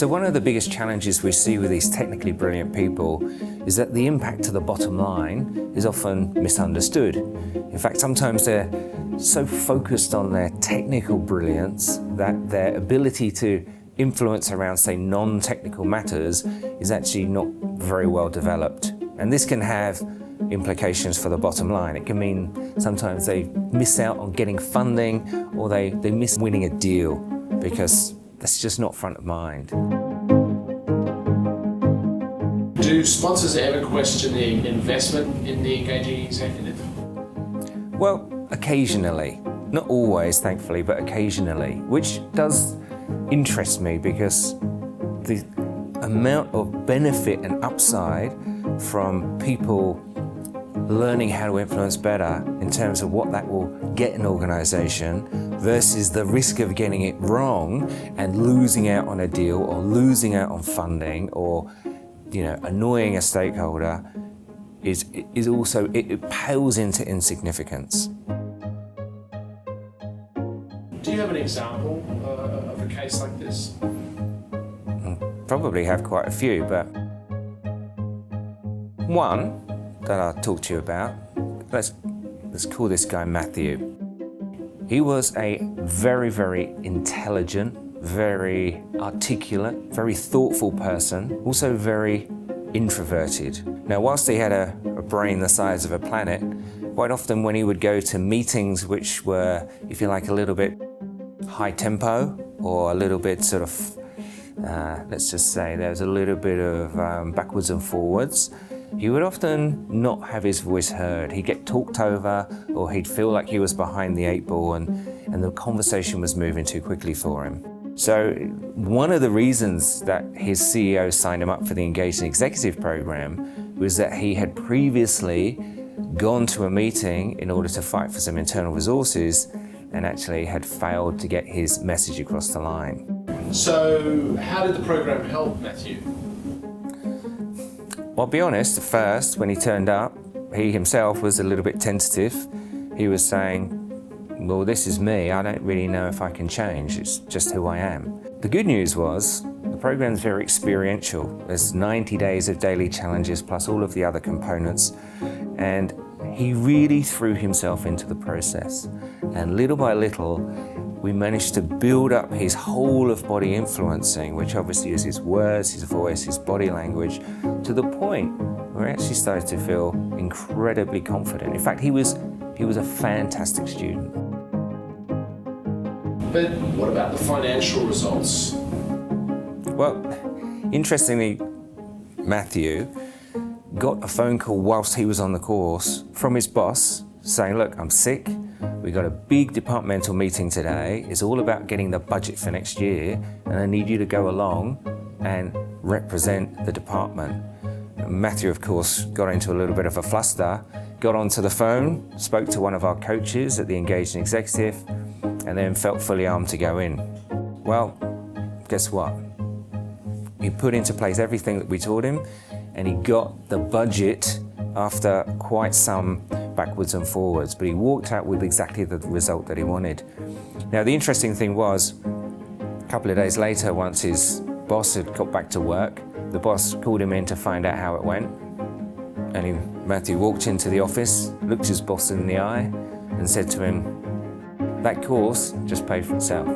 So one of the biggest challenges we see with these technically brilliant people is that the impact to the bottom line is often misunderstood. In fact, sometimes they're so focused on their technical brilliance that their ability to influence around, say, non-technical matters is actually not very well developed. And this can have implications for the bottom line. It can mean sometimes they miss out on getting funding, or they miss winning a deal because that's just not front of mind. Do sponsors ever question the investment in the engaging executive? Well, occasionally. Not always, thankfully, but occasionally, which does interest me because the amount of benefit and upside from people learning how to influence better in terms of what that will get an organization versus the risk of getting it wrong and losing out on a deal or losing out on funding or, annoying a stakeholder is also, it pales into insignificance. Do you have an example of a case like this? Probably have quite a few, but one that I'll talk to you about, let's call this guy Matthew. He was a very, very intelligent, very articulate, very thoughtful person, also very introverted. Now, whilst he had a brain the size of a planet, quite often when he would go to meetings which were, if you like, a little bit high tempo or a little bit sort of, let's just say there's a little bit of backwards and forwards, he would often not have his voice heard. He'd get talked over, or he'd feel like he was behind the eight ball and the conversation was moving too quickly for him. So one of the reasons that his CEO signed him up for the Engaging Executive program was that he had previously gone to a meeting in order to fight for some internal resources and actually had failed to get his message across the line. So how did the program help Matthew? Well, I'll be honest, at first, when he turned up, he himself was a little bit tentative. He was saying, well, this is me. I don't really know if I can change. It's just who I am. The good news was the program's very experiential. There's 90 days of daily challenges plus all of the other components. And he really threw himself into the process. And little by little, we managed to build up his whole of body influencing, which obviously is his words, his voice, his body language, to the point where he actually started to feel incredibly confident. In fact, he was a fantastic student. But what about the financial results? Well, interestingly, Matthew got a phone call whilst he was on the course from his boss saying, look, I'm sick. We got a big departmental meeting today. It's all about getting the budget for next year, and I need you to go along and represent the department. Matthew, of course, got into a little bit of a fluster, got onto the phone, spoke to one of our coaches at the Engaging Executive, and then felt fully armed to go in. Well, guess what? He put into place everything that we taught him, and he got the budget after quite some backwards and forwards, but he walked out with exactly the result that he wanted. Now, the interesting thing was, a couple of days later, once his boss had got back to work, the boss called him in to find out how it went. And Matthew walked into the office, looked his boss in the eye, and said to him, that course just paid for itself.